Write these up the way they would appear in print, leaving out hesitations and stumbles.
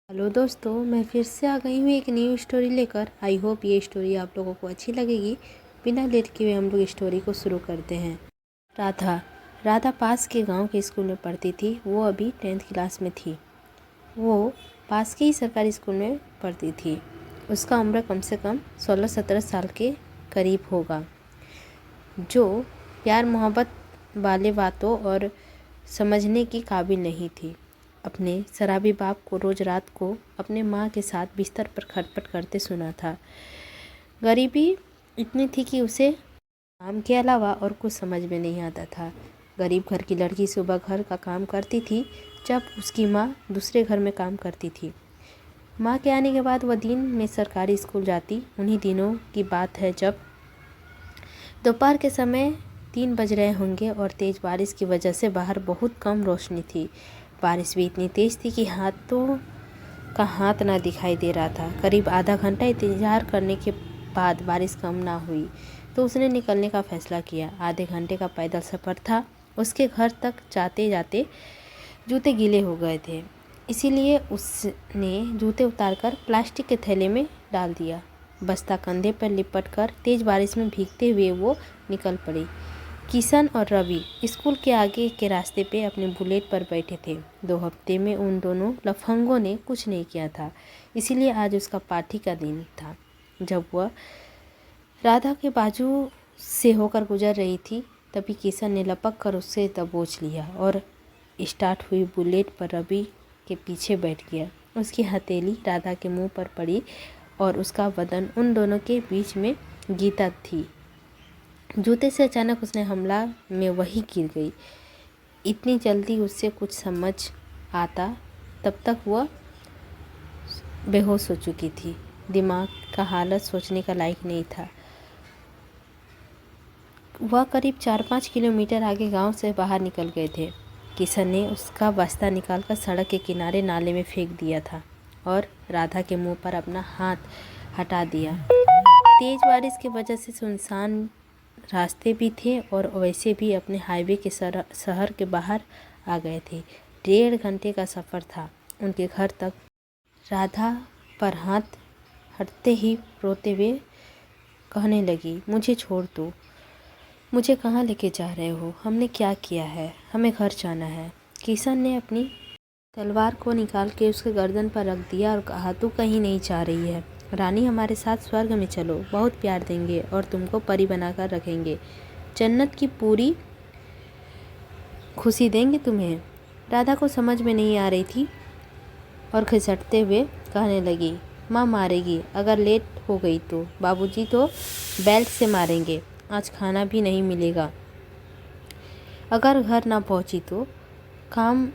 Hello दोस्तों, मैं फिर से आ गई हूँ एक न्यू स्टोरी लेकर। आई होप ये स्टोरी आप लोगों को अच्छी लगेगी। बिना लेट किए हम लोग स्टोरी को शुरू करते हैं। राधा राधा पास के गांव के स्कूल में पढ़ती थी। वो अभी 10th क्लास में थी। वो पास के ही सरकारी स्कूल में पढ़ती थी। उसका उम्र कम से कम 16-17 साल के करीब होगा। जो प्यार मोहब्बत वाले बातों और समझने की काबिल नहीं थी। अपने शराबी बाप को रोज रात को अपने माँ के साथ बिस्तर पर खटपट करते सुना था। गरीबी इतनी थी कि उसे काम के अलावा और कुछ समझ में नहीं आता था। गरीब घर की लड़की सुबह घर का काम करती थी, जब उसकी माँ दूसरे घर में काम करती थी। माँ के आने के बाद वह दिन में सरकारी स्कूल जाती। उन्हीं दिनों की बात है जब दोपहर के समय 3 बज रहे होंगे और तेज़ बारिश की वजह से बाहर बहुत कम रोशनी थी। बारिश भी इतनी तेज़ थी कि हाथों का हाथ ना दिखाई दे रहा था। करीब आधा घंटा इंतजार करने के बाद बारिश कम ना हुई तो उसने निकलने का फैसला किया। आधे घंटे का पैदल सफ़र था। उसके घर तक जाते जाते जूते गीले हो गए थे, इसीलिए उसने जूते उतारकर प्लास्टिक के थैले में डाल दिया। बस्ता कंधे पर लिपट कर तेज़ बारिश में भीगते हुए वो निकल पड़ी। किशन और रवि स्कूल के आगे के रास्ते पे अपने बुलेट पर बैठे थे। 2 हफ्ते में उन दोनों लफंगों ने कुछ नहीं किया था, इसीलिए आज उसका पार्टी का दिन था। जब वह राधा के बाजू से होकर गुजर रही थी, तभी किशन ने लपक कर उससे दबोच लिया और स्टार्ट हुई बुलेट पर रवि के पीछे बैठ गया। उसकी हथेली राधा के मुंह पर पड़ी और उसका बदन उन दोनों के बीच में गीता थी। जूते से अचानक उसने हमला में वही गिर गई। इतनी जल्दी उससे कुछ समझ आता तब तक वह बेहोश हो चुकी थी। दिमाग का हालत सोचने का लायक नहीं था। वह करीब 4-5 किलोमीटर आगे गांव से बाहर निकल गए थे। किशन ने उसका बस्ता निकालकर सड़क के किनारे नाले में फेंक दिया था और राधा के मुंह पर अपना हाथ हटा दिया। तेज बारिश की वजह से सुनसान रास्ते भी थे और वैसे भी अपने हाईवे के शहर के बाहर आ गए थे। 1.5 घंटे का सफ़र था उनके घर तक। राधा पर हाथ हटते ही रोते हुए कहने लगी, मुझे छोड़ दो। मुझे कहाँ लेके जा रहे हो? हमने क्या किया है? हमें घर जाना है। किशन ने अपनी तलवार को निकाल के उसके गर्दन पर रख दिया और कहा, तू कहीं नहीं जा रही है। रानी, हमारे साथ स्वर्ग में चलो, बहुत प्यार देंगे और तुमको परी बनाकर रखेंगे। जन्नत की पूरी खुशी देंगे तुम्हें। राधा को समझ में नहीं आ रही थी और खिसकते हुए कहने लगी, माँ मारेगी अगर लेट हो गई तो। बाबूजी तो बेल्ट से मारेंगे। आज खाना भी नहीं मिलेगा अगर घर ना पहुँची तो। काम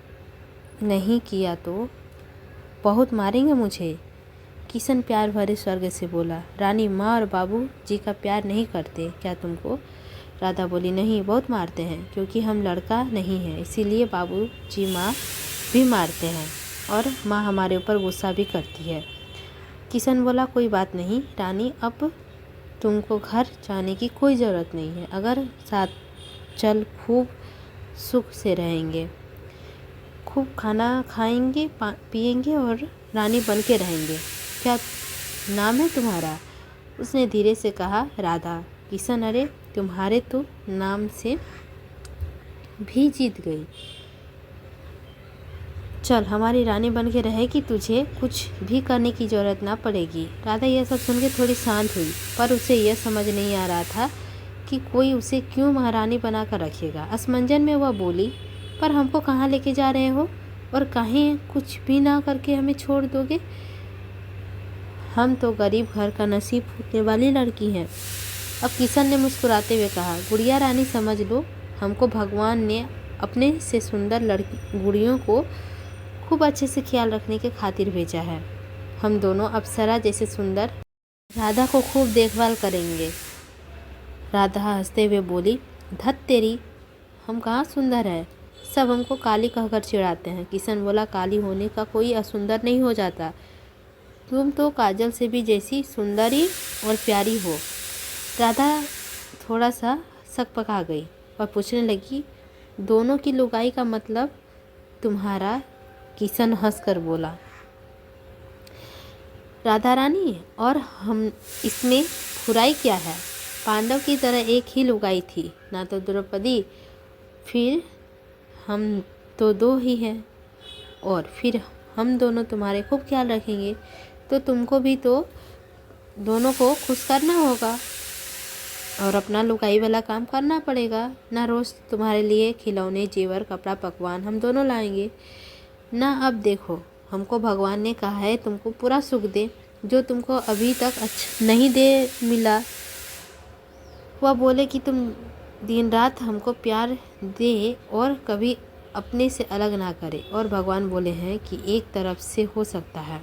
नहीं किया तो बहुत मारेंगे मुझे। किशन प्यार भरे स्वर्ग से बोला, रानी, माँ और बाबू जी का प्यार नहीं करते क्या तुमको? राधा बोली, नहीं, बहुत मारते हैं, क्योंकि हम लड़का नहीं हैं, इसीलिए बाबू जी माँ भी मारते हैं और माँ हमारे ऊपर गुस्सा भी करती है। किशन बोला, कोई बात नहीं रानी, अब तुमको घर जाने की कोई ज़रूरत नहीं है। अगर साथ चल, खूब सुख से रहेंगे, खूब खाना खाएंगे, पिएंगे और रानी बन के रहेंगे। क्या नाम है तुम्हारा? उसने धीरे से कहा, राधा। किशन, अरे तुम्हारे तो नाम से भी जीत गई। चल, हमारी रानी बन के रहेगी, तुझे कुछ भी करने की ज़रूरत ना पड़ेगी। राधा यह सब सुन के थोड़ी शांत हुई, पर उसे यह समझ नहीं आ रहा था कि कोई उसे क्यों महारानी बना कर रखेगा। असमंजन में वह बोली, पर हमको कहाँ लेके जा रहे हो और कहीं कुछ भी ना करके हमें छोड़ दोगे? हम तो गरीब घर का नसीब फूटने वाली लड़की हैं। अब किशन ने मुस्कुराते हुए कहा, गुड़िया रानी, समझ लो, हमको भगवान ने अपने से सुंदर गुड़ियों को खूब अच्छे से ख्याल रखने के खातिर भेजा है। हम दोनों अप्सरा जैसे सुंदर राधा को खूब देखभाल करेंगे। राधा हंसते हुए बोली, धत तेरी, हम कहाँ सुंदर है, सब हमको काली कहकर चिढ़ाते हैं। किशन बोला, काली होने का कोई असुंदर नहीं हो जाता। तुम तो काजल से भी जैसी सुंदरी और प्यारी हो। राधा थोड़ा सा सकपका गई और पूछने लगी, दोनों की लुगाई का मतलब तुम्हारा? किशन हंसकर बोला, राधा रानी, और हम इसमें बुराई क्या है? पांडव की तरह एक ही लुगाई थी ना, तो द्रौपदी, फिर हम तो दो ही हैं, और फिर हम दोनों तुम्हारे खूब ख्याल रखेंगे, तो तुमको भी तो दोनों को खुश करना होगा और अपना लुगाई वाला काम करना पड़ेगा ना। रोज़ तुम्हारे लिए खिलौने, जेवर, कपड़ा, पकवान हम दोनों लाएंगे ना। अब देखो, हमको भगवान ने कहा है तुमको पूरा सुख दे, जो तुमको अभी तक अच्छा नहीं दे मिला। वह बोले कि तुम दिन रात हमको प्यार दे और कभी अपने से अलग ना करे। और भगवान बोले हैं कि एक तरफ से हो सकता है,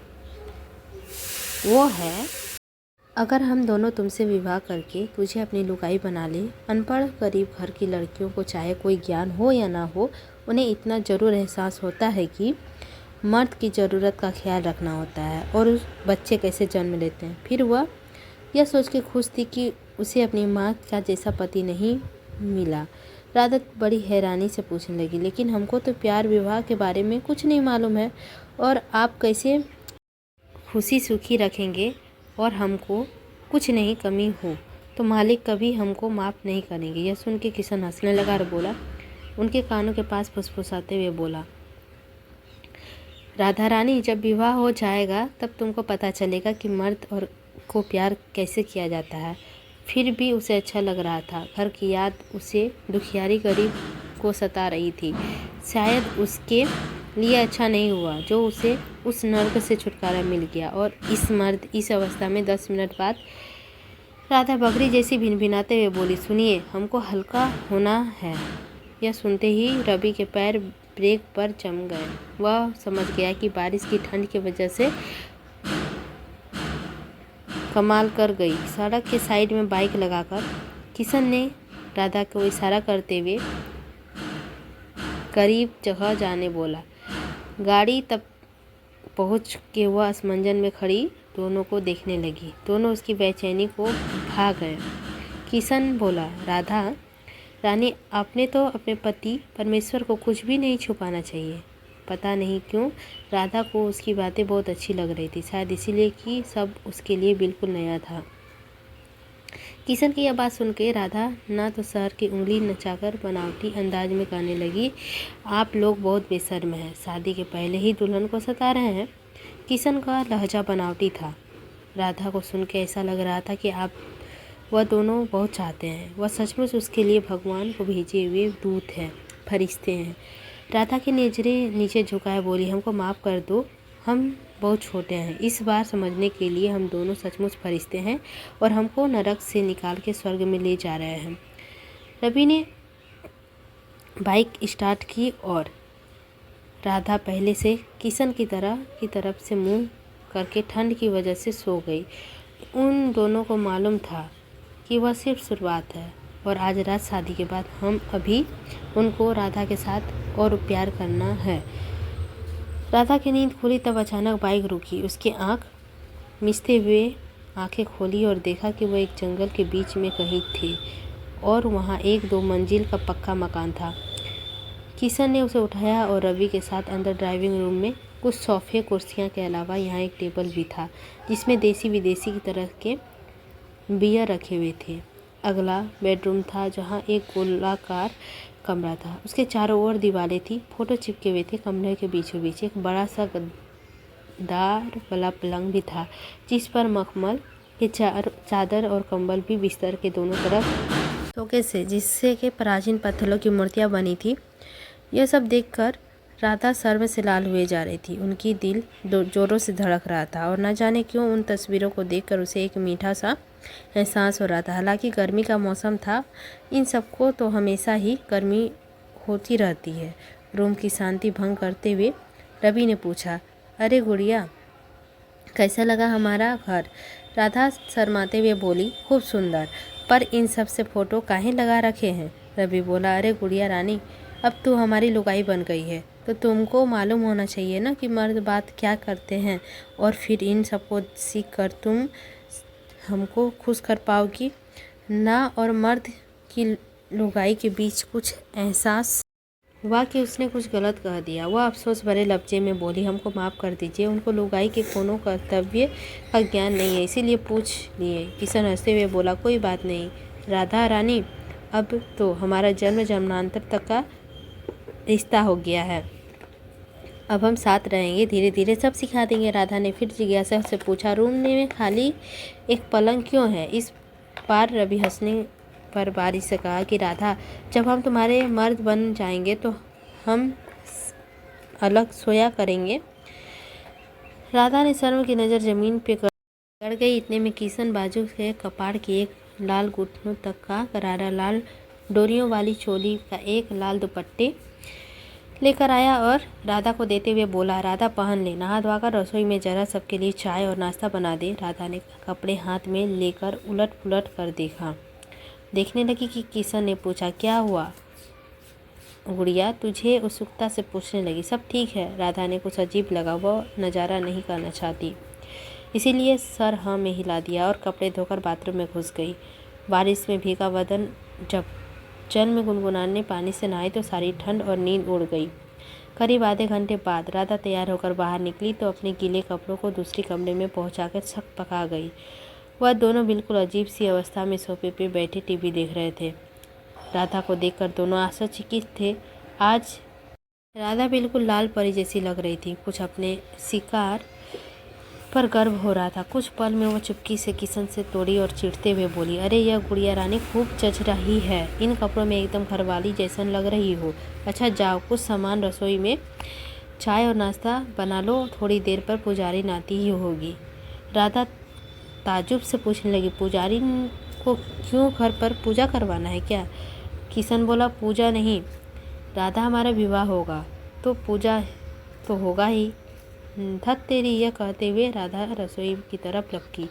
वो है अगर हम दोनों तुमसे विवाह करके तुझे अपनी लुगाई बना ले। अनपढ़ गरीब घर की लड़कियों को चाहे कोई ज्ञान हो या ना हो, उन्हें इतना ज़रूर एहसास होता है कि मर्द की ज़रूरत का ख्याल रखना होता है और उस बच्चे कैसे जन्म लेते हैं। फिर वह यह सोच के खुश थी कि उसे अपनी माँ का जैसा पति नहीं मिला। राधा बड़ी हैरानी से पूछने लगी, लेकिन हमको तो प्यार विवाह के बारे में कुछ नहीं मालूम है, और आप कैसे खुशी सुखी रखेंगे और हमको कुछ नहीं कमी हो तो मालिक कभी हमको माफ़ नहीं करेंगे। यह सुन के किशन हंसने लगा और बोला, उनके कानों के पास फुसफुसाते हुए बोला, राधा रानी, जब विवाह हो जाएगा तब तुमको पता चलेगा कि मर्द और को प्यार कैसे किया जाता है। फिर भी उसे अच्छा लग रहा था। घर की याद उसे दुखियारी गरीब को सता रही थी। शायद उसके लिए अच्छा नहीं हुआ जो उसे उस नर्क से छुटकारा मिल गया। और इस अवस्था में 10 मिनट बाद राधा बकरी जैसी भिनभिनाते हुए बोली, सुनिए, हमको हल्का होना है। यह सुनते ही रवि के पैर ब्रेक पर जम गए। वह समझ गया कि बारिश की ठंड की वजह से कमाल कर गई। सड़क के साइड में बाइक लगाकर किशन ने राधा को इशारा करते हुए करीब जगह जाने बोला। गाड़ी तब पहुंच के वह असमंजन में खड़ी दोनों को देखने लगी। दोनों उसकी बेचैनी को भा गए। किशन बोला, राधा रानी, आपने तो अपने पति परमेश्वर को कुछ भी नहीं छुपाना चाहिए। पता नहीं क्यों राधा को उसकी बातें बहुत अच्छी लग रही थी, शायद इसीलिए कि सब उसके लिए बिल्कुल नया था। किशन की यह बात सुन के राधा ना तो सर की उंगली नचाकर बनावटी अंदाज में कहने लगी, आप लोग बहुत बेशर्म हैं, शादी के पहले ही दुल्हन को सता रहे हैं। किशन का लहजा बनावटी था। राधा को सुन के ऐसा लग रहा था कि आप वह दोनों बहुत चाहते हैं। वह सचमुच उसके लिए भगवान को भेजे हुए दूत हैं, फरिश्ते हैं। राधा की नजरें नीचे झुकाए बोली, हमको माफ़ कर दो, हम बहुत छोटे हैं। इस बार समझने के लिए हम दोनों सचमुच फरिश्ते हैं और हमको नरक से निकाल के स्वर्ग में ले जा रहे हैं। रवि ने बाइक स्टार्ट की और राधा पहले से किशन की तरफ से मुंह करके ठंड की वजह से सो गई। उन दोनों को मालूम था कि वह सिर्फ शुरुआत है और आज रात शादी के बाद हम अभी उनको राधा के साथ और प्यार करना है। राधा की नींद खुली तब अचानक बाइक रुकी। उसकी आंख मिचते हुए आंखें खोली और देखा कि वह एक जंगल के बीच में कहीं थी और वहाँ एक 2 मंजिल का पक्का मकान था। किशन ने उसे उठाया और रवि के साथ अंदर ड्राइविंग रूम में कुछ सोफे कुर्सियाँ के अलावा यहाँ एक टेबल भी था जिसमें देसी विदेशी की तरह के बियर रखे हुए थे। अगला बेडरूम था जहाँ एक गोलाकार कमरा था। उसके चारों ओर दीवारें थी, फोटो चिपके हुए थे। कमरे के बीचों बीच एक बड़ा सा गद्दार वाला पलंग भी था जिस पर मखमल के चादर और कंबल भी बिस्तर के दोनों तरफ शोके से जिससे के प्राचीन पत्थरों की मूर्तियाँ बनी थी। यह सब देखकर राधा शर्म से लाल हुए जा रही थी। उनकी दिल जोरों से धड़क रहा था और न जाने क्यों उन तस्वीरों को देखकर उसे एक मीठा सा एहसास हो रहा था। हालांकि गर्मी का मौसम था, इन सबको तो हमेशा ही गर्मी होती रहती है। रूम की शांति भंग करते हुए रवि ने पूछा, अरे गुड़िया, कैसा लगा हमारा घर? राधा शर्माते हुए बोली, खूब सुंदर, पर इन सब से फ़ोटो काहे लगा रखे हैं? रवि बोला, अरे गुड़िया रानी, अब तू हमारी लुगाई बन गई है तो तुमको मालूम होना चाहिए ना कि मर्द बात क्या करते हैं, और फिर इन सबको सीख कर तुम हमको खुश कर पाओगी ना। और मर्द की लुगाई के बीच कुछ एहसास हुआ कि उसने कुछ गलत कह दिया। वह अफसोस भरे लफ्जे में बोली, हमको माफ़ कर दीजिए, उनको लुगाई के कोनो कर्तव्य का ज्ञान नहीं है, इसीलिए पूछ लिए। किशन हंसते हुए बोला, कोई बात नहीं राधा रानी, अब तो हमारा जन्म जन्मांतर तक का रिश्ता हो गया है, अब हम साथ रहेंगे, धीरे धीरे सब सिखा देंगे। राधा ने फिर जिज्ञासा से पूछा, रूम में खाली एक पलंग क्यों है? इस बार रवि हंसने पर बारी से कहा कि राधा, जब हम तुम्हारे मर्द बन जाएंगे तो हम अलग सोया करेंगे। राधा ने शर्म की नज़र जमीन पे गड़ गई। इतने में किशन बाजू से कपाड़ की एक लाल घुटनों तक का करारा लाल डोरियों वाली चोली का एक लाल दुपट्टे लेकर आया और राधा को देते हुए बोला, राधा पहन ले, नहा धोकर रसोई में जरा सबके लिए चाय और नाश्ता बना दे। राधा ने कपड़े हाथ में लेकर उलट पुलट कर देखने लगी कि किशन ने पूछा, क्या हुआ गुड़िया? तुझे उत्सुकता से पूछने लगी। सब ठीक है। राधा ने कुछ अजीब लगा, वह नज़ारा नहीं करना चाहती, इसीलिए सर हाँ में हिला दिया और कपड़े धोकर बाथरूम में घुस गई। बारिश में भीगा बदन जब जल में गुनगुनाने पानी से नहाई तो सारी ठंड और नींद उड़ गई। करीब आधे घंटे बाद राधा तैयार होकर बाहर निकली तो अपने गीले कपड़ों को दूसरी कमरे में पहुंचाकर छक पका गई। वह दोनों बिल्कुल अजीब सी अवस्था में सोफे पे बैठे टीवी देख रहे थे। राधा को देखकर दोनों आश्चर्यचकित थे। आज राधा बिल्कुल लाल परी जैसी लग रही थी। कुछ अपने शिकार पर गर्व हो रहा था। कुछ पल में वो चुपकी से किशन से तोड़ी और चिढ़ते हुए बोली, अरे यह गुड़िया रानी खूब जच रही है, इन कपड़ों में एकदम घरवाली जैसन लग रही हो। अच्छा जाओ, कुछ सामान रसोई में चाय और नाश्ता बना लो, थोड़ी देर पर पुजारी आती ही होगी। राधा ताजुब से पूछने लगी, पुजारी को क्यों? घर पर पूजा करवाना है क्या? किशन बोला, पूजा नहीं राधा, हमारा विवाह होगा तो पूजा तो होगा ही। धत तेरी, यह कहते हुए राधा रसोई की तरफ लपकी।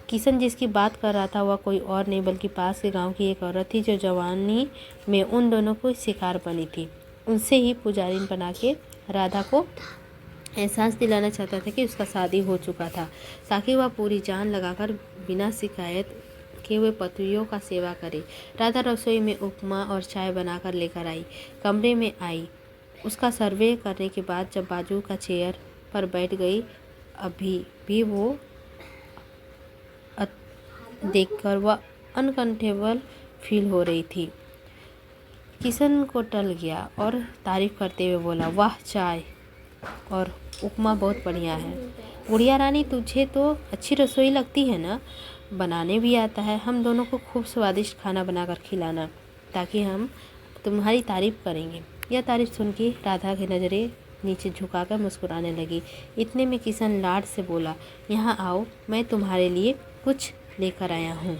किशन जिसकी बात कर रहा था वह कोई और नहीं बल्कि पास के गांव की एक औरत थी जो जवानी में उन दोनों को शिकार बनी थी। उनसे ही पुजारिन बना के राधा को एहसास दिलाना चाहता था कि उसका शादी हो चुका था, ताकि वह पूरी जान लगाकर बिना शिकायत के हुए पत्रियों का सेवा करे। राधा रसोई में उपमा और चाय बनाकर लेकर आई, कमरे में आई। उसका सर्वे करने के बाद जब बाजू का चेयर पर बैठ गई, अभी भी वो देखकर वह अनकंफर्टेबल फील हो रही थी। किशन को टल गया और तारीफ करते हुए बोला, वाह चाय और उपमा बहुत बढ़िया है। गुड़िया रानी, तुझे तो अच्छी रसोई लगती है ना, बनाने भी आता है। हम दोनों को खूब स्वादिष्ट खाना बनाकर खिलाना, ताकि हम तुम्हारी तारीफ करेंगे। यह तारीफ सुन के राधा की नज़रें नीचे झुकाकर मुस्कुराने लगी। इतने में किशन लाड से बोला, यहाँ आओ, मैं तुम्हारे लिए कुछ लेकर आया हूँ।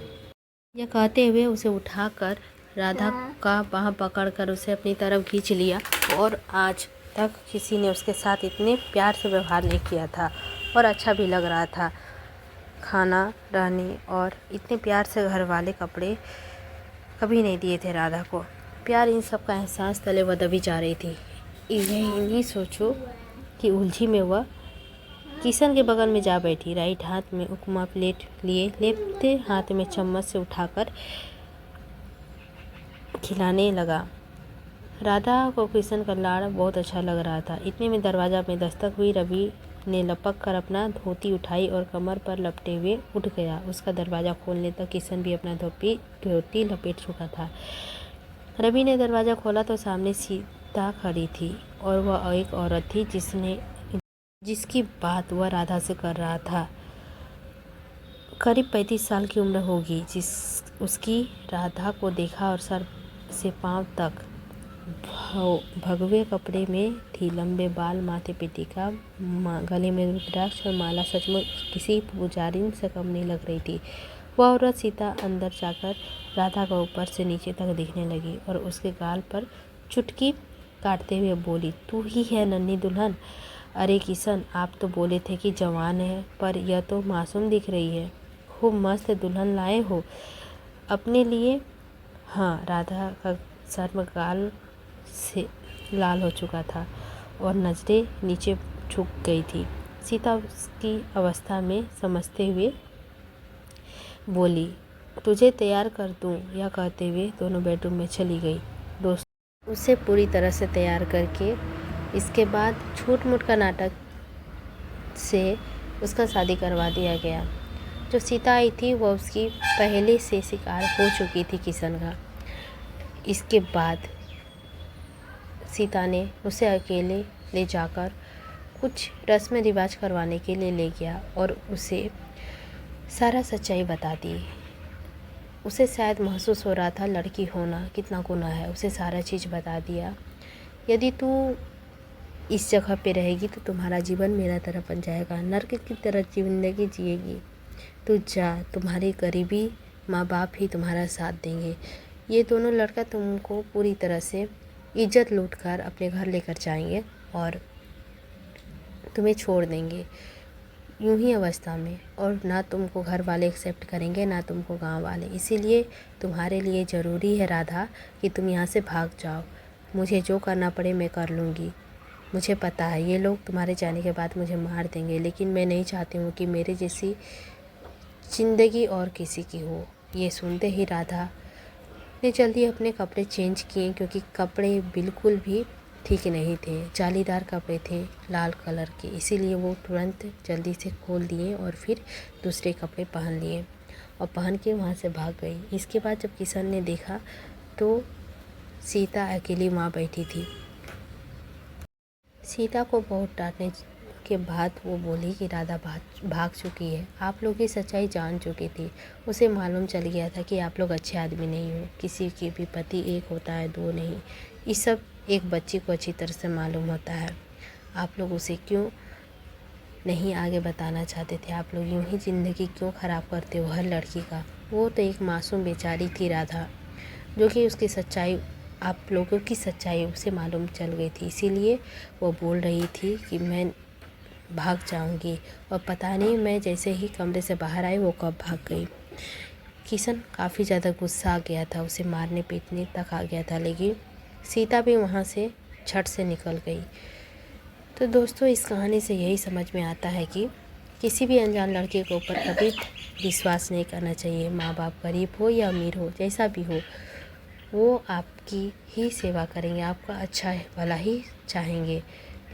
यह कहते हुए उसे उठाकर राधा का बाह पकड़कर उसे अपनी तरफ खींच लिया और आज तक किसी ने उसके साथ इतने प्यार से व्यवहार नहीं किया था और अच्छा भी लग रहा था। खाना, रहने और इतने प्यार से घर वाले कपड़े कभी नहीं दिए थे राधा को। प्यार इन सब का एहसास तले वह दबी जा रही थी। इन्हीं सोचो कि उलझी में वह किशन के बगल में जा बैठी। राइट हाथ में उपमा प्लेट लिए लेफ्ट हाथ में चम्मच से उठाकर खिलाने लगा। राधा को किशन का लाड़ बहुत अच्छा लग रहा था। इतने में दरवाज़ा में दस्तक हुई। रवि ने लपक कर अपना धोती उठाई और कमर पर लपटे हुए उठ गया। उसका दरवाज़ा खोलने तक किशन भी अपना धोती लपेट चुका था। रवि ने दरवाज़ा खोला तो सामने सीता खड़ी थी और वह एक औरत थी जिसकी बात वह राधा से कर रहा था। करीब 35 साल की उम्र होगी। उसकी राधा को देखा और सर से पांव तक भगवे कपड़े में थी। लंबे बाल, माथे पे टीका, गले में रुद्राक्ष और माला सचमुच किसी पुजारिन से कम नहीं लग रही थी। वह औरत सीता अंदर जाकर राधा को ऊपर से नीचे तक दिखने लगी और उसके गाल पर चुटकी काटते हुए बोली, तू ही है नन्ही दुल्हन? अरे किशन, आप तो बोले थे कि जवान है, पर यह तो मासूम दिख रही है। खूब मस्त दुल्हन लाए हो अपने लिए। हाँ, राधा का सर गाल से लाल हो चुका था और नजरें नीचे झुक गई थी। सीता उसकी अवस्था में समझते हुए बोली, तुझे तैयार कर दूं। यह कहते हुए दोनों बेडरूम में चली गई। दोस्तों उसे पूरी तरह से तैयार करके इसके बाद झूठ मूठ का नाटक से उसका शादी करवा दिया गया। जो सीता आई थी वह उसकी पहले से शिकार हो चुकी थी किशन का। इसके बाद सीता ने उसे अकेले ले जाकर कुछ रस्म रिवाज करवाने के लिए ले गया और उसे सारा सच्चाई बता दी। उसे शायद महसूस हो रहा था लड़की होना कितना गुनाह है, उसे सारा चीज़ बता दिया। यदि तू इस जगह पे रहेगी तो तुम्हारा जीवन मेरा तरह बन जाएगा, नर्क की तरह ज़िंदगी जिएगी। तू जा, तुम्हारी गरीबी माँ बाप ही तुम्हारा साथ देंगे। ये दोनों लड़का तुमको पूरी तरह से इज्जत लूट कर अपने घर लेकर जाएंगे और तुम्हें छोड़ देंगे यूं ही अवस्था में, और ना तुमको घर वाले एक्सेप्ट करेंगे ना तुमको गांव वाले। इसीलिए तुम्हारे लिए ज़रूरी है राधा कि तुम यहाँ से भाग जाओ। मुझे जो करना पड़े मैं कर लूँगी। मुझे पता है ये लोग तुम्हारे जाने के बाद मुझे मार देंगे, लेकिन मैं नहीं चाहती हूँ कि मेरे जैसी ज़िंदगी और किसी की हो। ये सुनते ही राधा ने जल्दी अपने कपड़े चेंज किए, क्योंकि कपड़े बिल्कुल भी ठीक नहीं थे, जालीदार कपड़े थे लाल कलर के। इसीलिए वो तुरंत जल्दी से खोल दिए और फिर दूसरे कपड़े पहन लिए और पहन के वहाँ से भाग गई। इसके बाद जब किशन ने देखा तो सीता अकेली वहाँ बैठी थी। सीता को बहुत डांटने के बाद वो बोली कि राधा भाग चुकी है। आप लोग की सच्चाई जान चुकी थी। उसे मालूम चल गया था कि आप लोग अच्छे आदमी नहीं हो, किसी के भी पति एक होता है दो नहीं। ये सब एक बच्ची को अच्छी तरह से मालूम होता है। आप लोग उसे क्यों नहीं आगे बताना चाहते थे? आप लोग यूं ही ज़िंदगी क्यों ख़राब करते हो हर लड़की का? वो तो एक मासूम बेचारी थी राधा, जो कि उसकी सच्चाई, आप लोगों की सच्चाई उसे मालूम चल गई थी। इसीलिए वो बोल रही थी कि मैं भाग जाऊंगी, और पता नहीं मैं जैसे ही कमरे से बाहर आई वो कब भाग गई। किशन काफ़ी ज़्यादा गुस्सा आ गया था, उसे मारने पीटने तक आ गया था, लेकिन सीता भी वहाँ से झट से निकल गई। तो दोस्तों, इस कहानी से यही समझ में आता है कि किसी भी अनजान लड़के के ऊपर कभी विश्वास नहीं करना चाहिए। माँ बाप गरीब हो या अमीर हो, जैसा भी हो, वो आपकी ही सेवा करेंगे, आपका अच्छा भला ही चाहेंगे।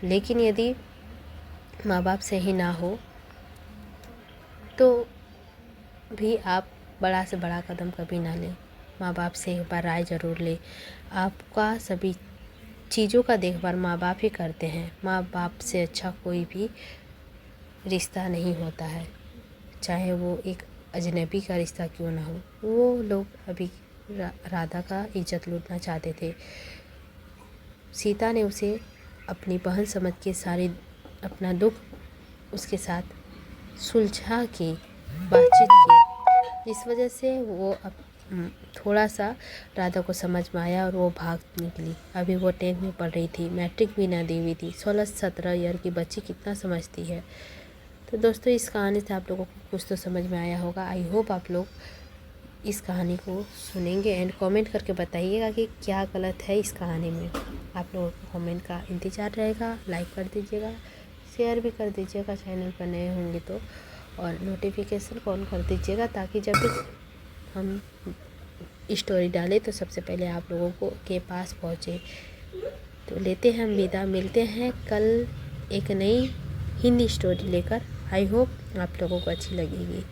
लेकिन यदि माँ बाप सही ना हो तो भी आप बड़ा से बड़ा कदम कभी ना लें। माँ बाप से एक बार राय ज़रूर लें। आपका सभी चीज़ों का देखभाल माँ बाप ही करते हैं। माँ बाप से अच्छा कोई भी रिश्ता नहीं होता है, चाहे वो एक अजनबी का रिश्ता क्यों ना हो। वो लोग अभी राधा का इज्जत लूटना चाहते थे। सीता ने उसे अपनी बहन समझ के सारे अपना दुख उसके साथ सुलझा के बातचीत की। इस वजह से वो अब थोड़ा सा राधा को समझ में आया और वो भाग निकली। अभी वो 10th में पढ़ रही थी, मैट्रिक भी ना दी हुई थी। 16-17 ईयर की बच्ची कितना समझती है। तो दोस्तों, इस कहानी से आप लोगों को कुछ तो समझ में आया होगा। आई होप आप लोग इस कहानी को सुनेंगे एंड कमेंट करके बताइएगा कि क्या गलत है इस कहानी में। आप लोगों को कमेंट का इंतज़ार रहेगा। लाइक कर दीजिएगा, शेयर भी कर दीजिएगा चैनल पर नए होंगे तो, और नोटिफिकेशन ऑन कर दीजिएगा ताकि जब भी हम स्टोरी डालें तो सबसे पहले आप लोगों को के पास पहुँचे। तो लेते हैं हम विदा, मिलते हैं कल एक नई हिंदी स्टोरी लेकर। आई होप आप लोगों को अच्छी लगेगी।